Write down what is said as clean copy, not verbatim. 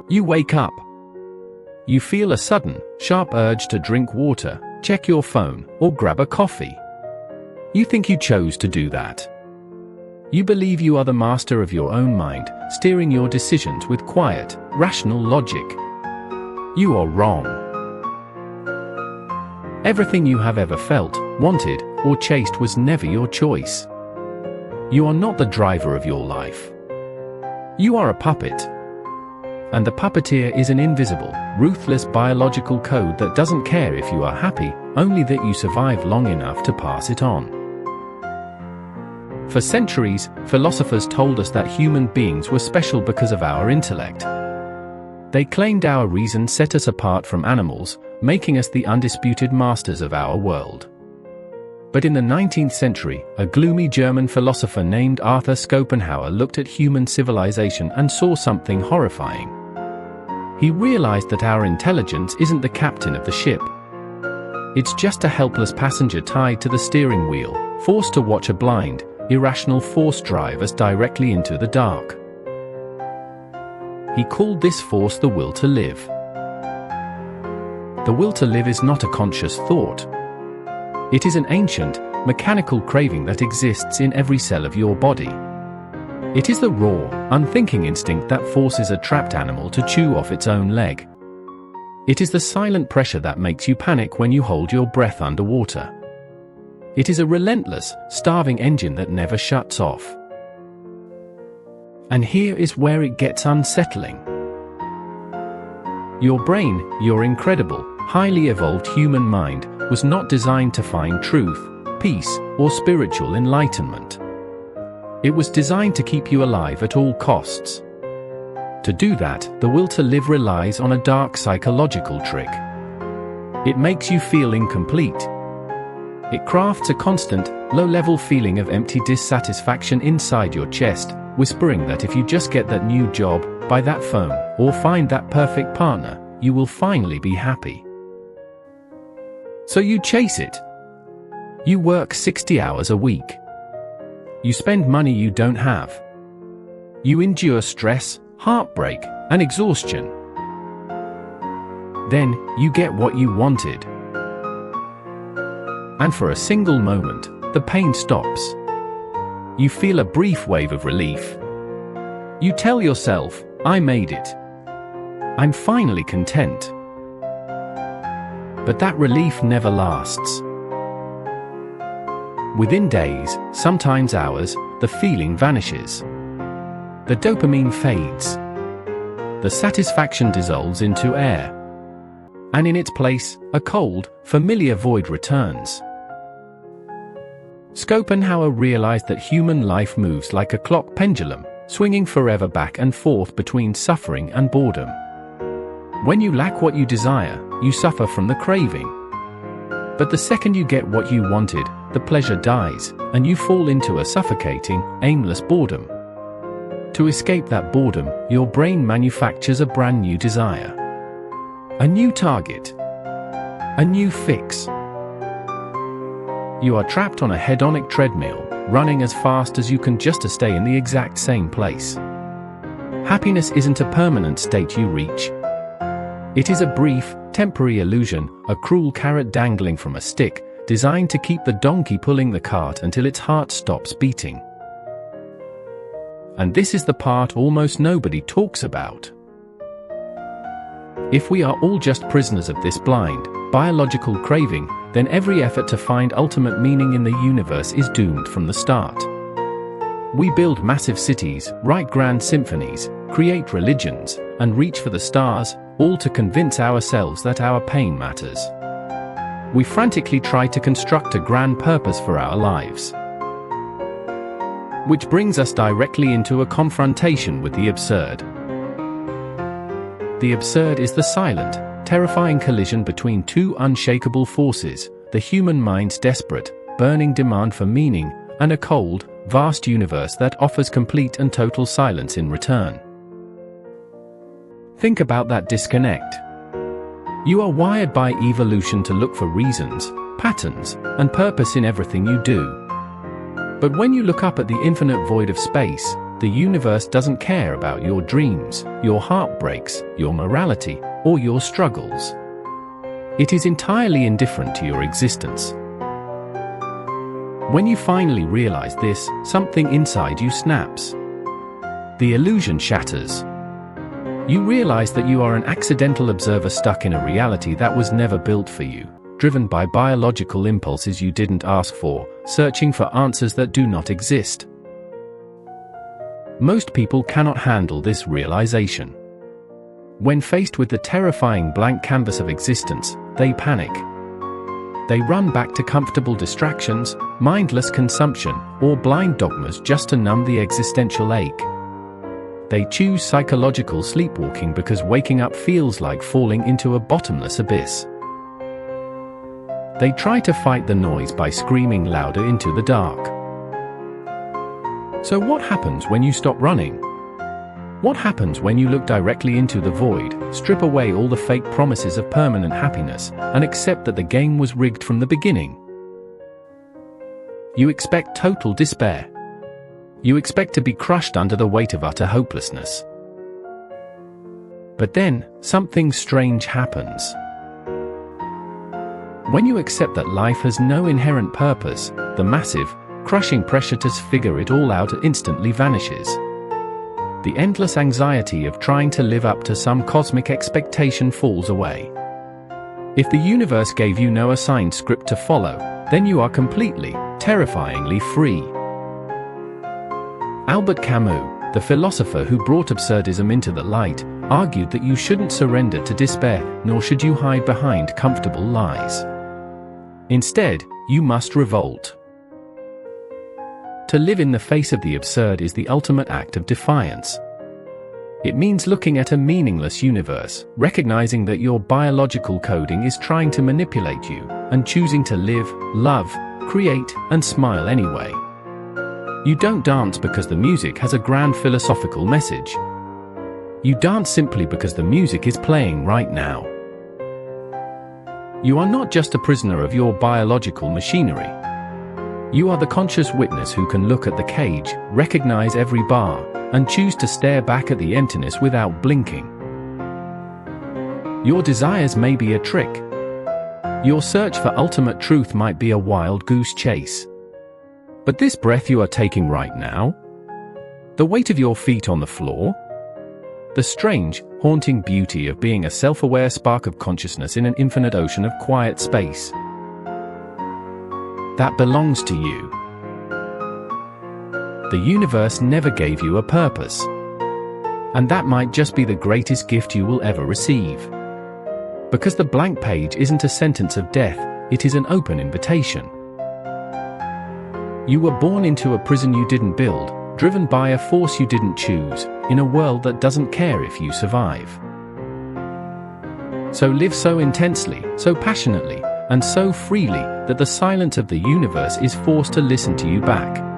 You wake up. You feel a sudden, sharp urge to drink water, check your phone, or grab a coffee. You think you chose to do that. You believe you are the master of your own mind, steering your decisions with quiet, rational logic. You are wrong. Everything you have ever felt, wanted, or chased was never your choice. You are not the driver of your life. You are a puppet. And the puppeteer is an invisible, ruthless biological code that doesn't care if you are happy, only that you survive long enough to pass it on. For centuries, philosophers told us that human beings were special because of our intellect. They claimed our reason set us apart from animals, making us the undisputed masters of our world. But in the 19th century, a gloomy German philosopher named Arthur Schopenhauer looked at human civilization and saw something horrifying. He realized that our intelligence isn't the captain of the ship. It's just a helpless passenger tied to the steering wheel, forced to watch a blind, irrational force drive us directly into the dark. He called this force the will to live. The will to live is not a conscious thought. It is an ancient, mechanical craving that exists in every cell of your body. It is the raw, unthinking instinct that forces a trapped animal to chew off its own leg. It is the silent pressure that makes you panic when you hold your breath underwater. It is a relentless, starving engine that never shuts off. And here is where it gets unsettling. Your brain, your incredible, highly evolved human mind, was not designed to find truth, peace, or spiritual enlightenment. It was designed to keep you alive at all costs. To do that, the will to live relies on a dark psychological trick. It makes you feel incomplete. It crafts a constant, low-level feeling of empty dissatisfaction inside your chest, whispering that if you just get that new job, buy that phone, or find that perfect partner, you will finally be happy. So you chase it. You work 60 hours a week. You spend money you don't have. You endure stress, heartbreak, and exhaustion. Then, you get what you wanted. And for a single moment, the pain stops. You feel a brief wave of relief. You tell yourself, I made it. I'm finally content. But that relief never lasts. Within days, sometimes hours, the feeling vanishes. The dopamine fades. The satisfaction dissolves into air. And in its place, a cold, familiar void returns. Schopenhauer realized that human life moves like a clock pendulum, swinging forever back and forth between suffering and boredom. When you lack what you desire, you suffer from the craving. But the second you get what you wanted, the pleasure dies, and you fall into a suffocating, aimless boredom. To escape that boredom, your brain manufactures a brand new desire. A new target. A new fix. You are trapped on a hedonic treadmill, running as fast as you can just to stay in the exact same place. Happiness isn't a permanent state you reach. It is a brief, temporary illusion, a cruel carrot dangling from a stick, designed to keep the donkey pulling the cart until its heart stops beating. And this is the part almost nobody talks about. If we are all just prisoners of this blind, biological craving, then every effort to find ultimate meaning in the universe is doomed from the start. We build massive cities, write grand symphonies, create religions, and reach for the stars, all to convince ourselves that our pain matters. We frantically try to construct a grand purpose for our lives. Which brings us directly into a confrontation with the absurd. The absurd is the silent, terrifying collision between two unshakable forces, the human mind's desperate, burning demand for meaning, and a cold, vast universe that offers complete and total silence in return. Think about that disconnect. You are wired by evolution to look for reasons, patterns, and purpose in everything you do. But when you look up at the infinite void of space, the universe doesn't care about your dreams, your heartbreaks, your morality, or your struggles. It is entirely indifferent to your existence. When you finally realize this, something inside you snaps. The illusion shatters. You realize that you are an accidental observer stuck in a reality that was never built for you, driven by biological impulses you didn't ask for, searching for answers that do not exist. Most people cannot handle this realization. When faced with the terrifying blank canvas of existence, they panic. They run back to comfortable distractions, mindless consumption, or blind dogmas just to numb the existential ache. They choose psychological sleepwalking because waking up feels like falling into a bottomless abyss. They try to fight the noise by screaming louder into the dark. So what happens when you stop running? What happens when you look directly into the void, strip away all the fake promises of permanent happiness, and accept that the game was rigged from the beginning? You expect total despair. You expect to be crushed under the weight of utter hopelessness. But then, something strange happens. When you accept that life has no inherent purpose, the massive, crushing pressure to figure it all out instantly vanishes. The endless anxiety of trying to live up to some cosmic expectation falls away. If the universe gave you no assigned script to follow, then you are completely, terrifyingly free. Albert Camus, the philosopher who brought absurdism into the light, argued that you shouldn't surrender to despair, nor should you hide behind comfortable lies. Instead, you must revolt. To live in the face of the absurd is the ultimate act of defiance. It means looking at a meaningless universe, recognizing that your biological coding is trying to manipulate you, and choosing to live, love, create, and smile anyway. You don't dance because the music has a grand philosophical message. You dance simply because the music is playing right now. You are not just a prisoner of your biological machinery. You are the conscious witness who can look at the cage, recognize every bar, and choose to stare back at the emptiness without blinking. Your desires may be a trick. Your search for ultimate truth might be a wild goose chase. But this breath you are taking right now? The weight of your feet on the floor? The strange, haunting beauty of being a self-aware spark of consciousness in an infinite ocean of quiet space. That belongs to you. The universe never gave you a purpose. And that might just be the greatest gift you will ever receive. Because the blank page isn't a sentence of death, it is an open invitation. You were born into a prison you didn't build, driven by a force you didn't choose, in a world that doesn't care if you survive. So live so intensely, so passionately, and so freely that the silence of the universe is forced to listen to you back.